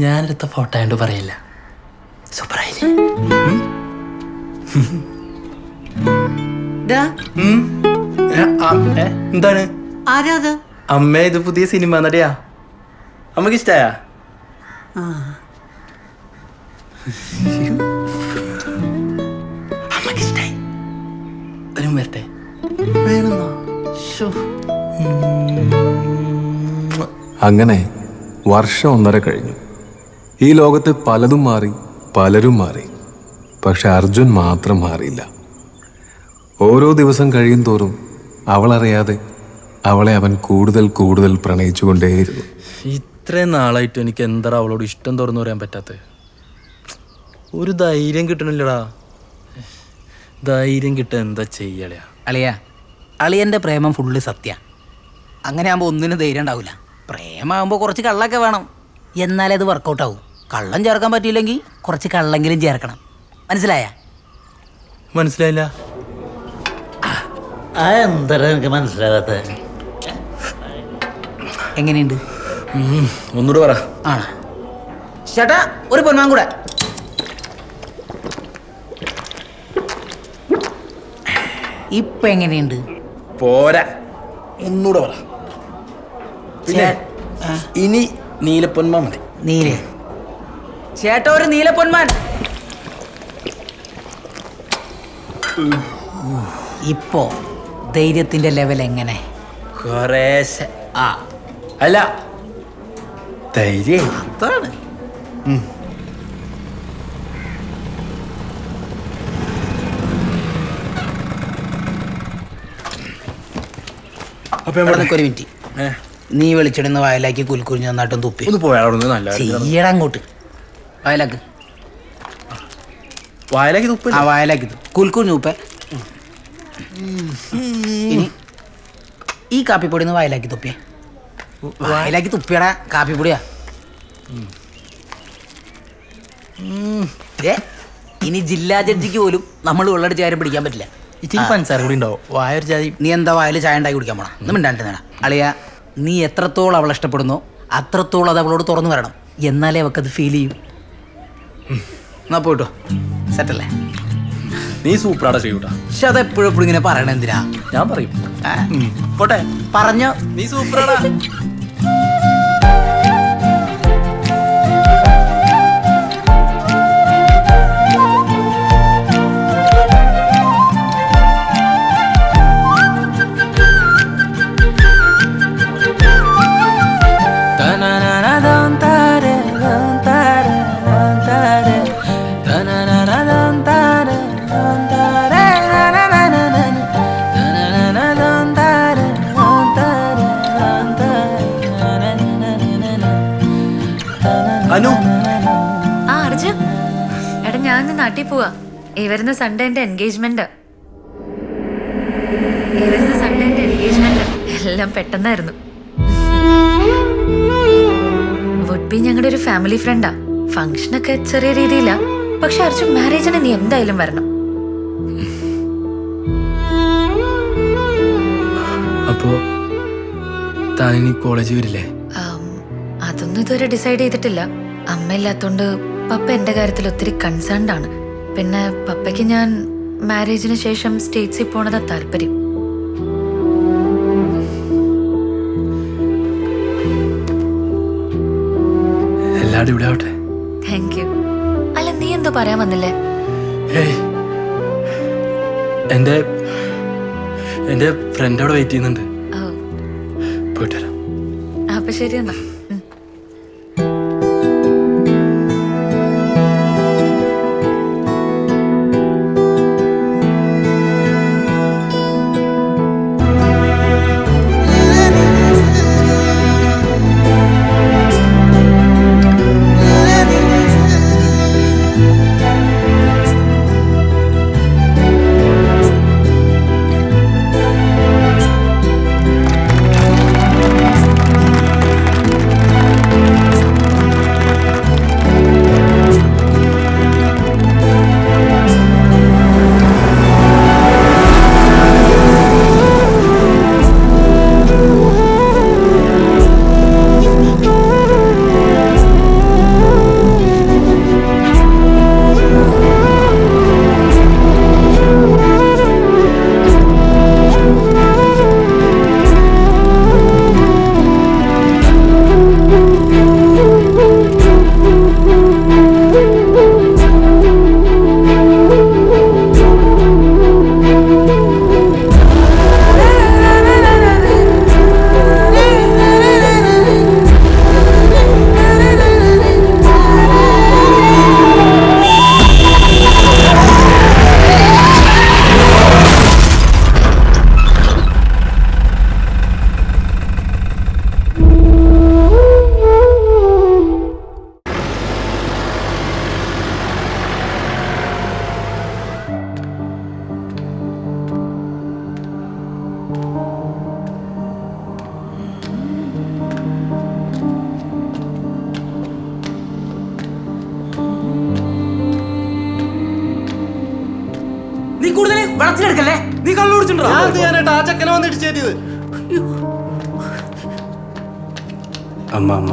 ഞാനെടുത്ത photo ആയതുകൊണ്ട് പറയില്ല. സൂപ്പറായില്ലേ? എന്താണ് അമ്മ? ഇത് പുതിയ സിനിമ നടിയാ. അമ്മക്ക് ഇഷ്ടായ? അമ്മക്ക് ഇഷ്ടായി. ഒരു വരട്ടെ വേണമെന്നോ? അങ്ങനെ വർഷം 1.5 കഴിഞ്ഞു. ഈ ലോകത്ത് പലതും മാറി, പലരും മാറി. പക്ഷെ അർജുൻ മാത്രം മാറിയില്ല. ഓരോ ദിവസം കഴിയും തോറും അവളറിയാതെ അവളെ അവൻ കൂടുതൽ കൂടുതൽ പ്രണയിച്ചുകൊണ്ടേയിരുന്നു. ഇത്രയും നാളായിട്ടും എനിക്ക് എന്താ അവളോട് ഇഷ്ടം തുറന്നു പറയാൻ പറ്റാത്ത? ഒരു ധൈര്യം കിട്ടണില്ലടാ. ധൈര്യം കിട്ടാൻ എന്താ ചെയ്യലയാ? അളിയൻ്റെ പ്രേമം ഫുള്ള് സത്യ. അങ്ങനെ ആകുമ്പോൾ ഒന്നിനും ധൈര്യം ഉണ്ടാവില്ല. പ്രേമാകുമ്പോൾ കുറച്ച് കള്ളൊക്കെ വേണം, എന്നാലേ അത് വർക്കൗട്ട് ആവും. കള്ളം ചേർക്കാൻ പറ്റിയില്ലെങ്കിൽ കുറച്ച് കള്ളെങ്കിലും ചേർക്കണം. മനസ്സിലായില്ല. എന്താ എനിക്ക് മനസ്സിലാകാത്ത? എങ്ങനെയുണ്ട്? ഒന്നുകൂടെ പറ. ചേട്ടാ ഒരു പൊന്മാൻ കൂടെ. ഇപ്പൊ എങ്ങനെയുണ്ട്? പോരാ, ഒന്നുകൂടെ പറ. പിന്നെ ഇനി നീലപ്പൊന്മാൻ മതി. നീല് ചേട്ടാ, ഒരു നീലപ്പൊന്മാൻ. ഇപ്പോ ധൈര്യത്തിന്റെ ലെവൽ എങ്ങനെ? കുറേശ്ശെ. അല്ല, ധൈര്യം അതാണ്. ഒരു മിനിറ്റ്. നീ വിളിച്ചിടുന്ന വയലാക്കി കുൽക്കുരിഞ്ഞ് നന്നായിട്ടും തുപ്പി ഒന്ന് പോയാളോട്. നല്ല ചെയ്യടാ അങ്ങോട്ട്. വയലാക്ക് വയലാക്കി തുപ്പ. വയലാക്കി കുൽക്കുരിഞ്ഞ് തുപ്പേ. ഇനി ഈ കാപ്പിപ്പൊടി ഒന്ന് വയലാക്കി തുപ്പിയേ. വയലാക്കി തുപ്പിയടാ, കാപ്പിപ്പൊടിയാ. ഇനി ജില്ലാ ജഡ്ജിക്ക് പോലും നമ്മൾ വെള്ളടിച്ച് ആരും പിടിക്കാൻ പറ്റില്ല. ഇച്ചിരി പഞ്ചസാര കൂടി ഉണ്ടാവും. വായൊരു ജാതി. നീ എന്താ വായിൽ ചായ ഉണ്ടാക്കി കുടിക്കാൻ പോണ? ഒന്നും മിണ്ടാണ്ട് നേടാ. അളിയ, നീ എത്രത്തോളം അവളെ ഇഷ്ടപ്പെടുന്നോ അത്രത്തോളം അത് അവളോട് തുറന്നു വരണം. എന്നാലേ അവക്കത് ഫീൽ ചെയ്യും. എന്നാ പോയിട്ടോ. സെറ്റല്ലേ? നീ സൂപ്പറാടാ ചെയ്യൂട്ടാ. പക്ഷെ അതെപ്പോഴും എപ്പോഴും ഇങ്ങനെ പറയണ എന്തിനാ? ഞാൻ പറയും. പോട്ടെ, പറഞ്ഞോ. നീ സൂപ്പറാടാ. അർജുൻ, എടാ ഞാൻ നാട്ടിൽ പോവാ. ഈ വരുന്ന സൺഡേ എന്റെ എൻഗേജ്മെന്റ്. എല്ലാം പെട്ടെന്നായിരുന്നു. വുഡ് ബി ഞങ്ങളുടെ ഒരു ഫാമിലി ഫ്രണ്ടാ. ഫംഗ്ഷനൊക്കെ ചെറിയ രീതിയിലാ. പക്ഷെ അർജുൻ, മാരേജിന് നീ എന്തായാലും വരണം. അപ്പോ താനിനി കോളേജ് വരില്ലേ? അതൊന്നും ഇതുവരെ ഡിസൈഡ് ചെയ്തിട്ടില്ല. അമ്മയില്ലാത്തോണ്ട് പപ്പ എന്റെ കാര്യത്തിൽ ഒത്തിരി കൺസേൺഡ് ആണ്. പിന്നെ പപ്പയ്ക്ക് ഞാൻ മാരേജിന് ശേഷം സ്റ്റേറ്റ്സിൽ പോണതാ താല്പര്യം. എല്ലാവരും ഇവിടെ ആവട്ടെ. Thank you. അല്ല, നീ എന്തോ പറയാൻ വന്നില്ലേ? എന്റെ ഫ്രണ്ട് അവിടെ വെയിറ്റ് ചെയ്യുന്നുണ്ട്. പോയിട്ട് വരാം. അപ്പൊ ശരി എന്നാ. ഞാനായിട്ട് ആ ചെക്കനെ വന്ന് ഇടിച്ചേറ്റിയത്. അമ്മ അമ്മ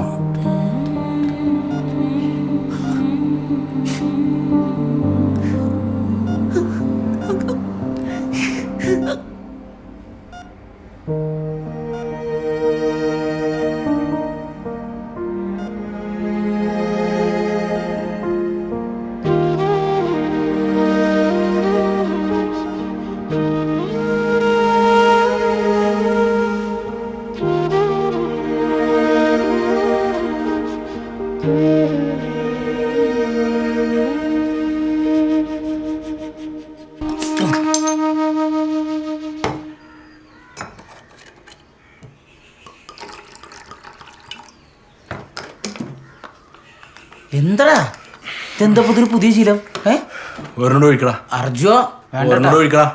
എന്താടാ ഇതെന്താ പുതിയ ശീലം? ഒരെണ്ണോട് ഒഴിക്കടാ. അർജുവോ ഒരെണ്ണോട് ഒഴിക്കടാ.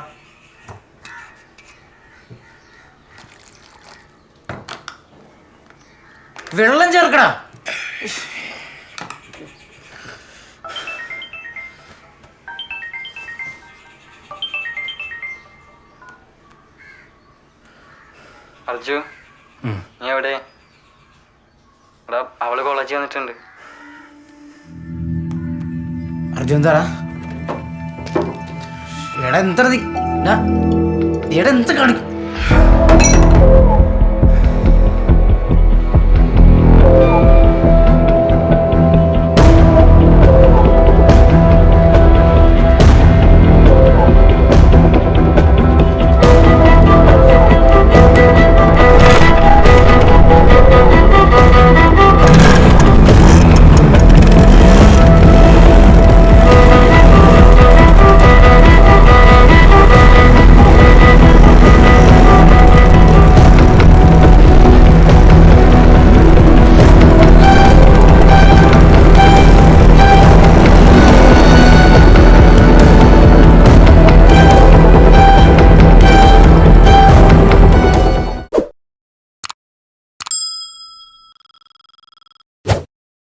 വെള്ളം ചേർക്കടാ. അർജു, നീ എവിടെ? എടാ, അവള് കോളേജിൽ വന്നിട്ടുണ്ട്. അർജുൻ എന്താടാ? എടാ എന്താ നീ എടാ എന്ത് കാണിക്കും?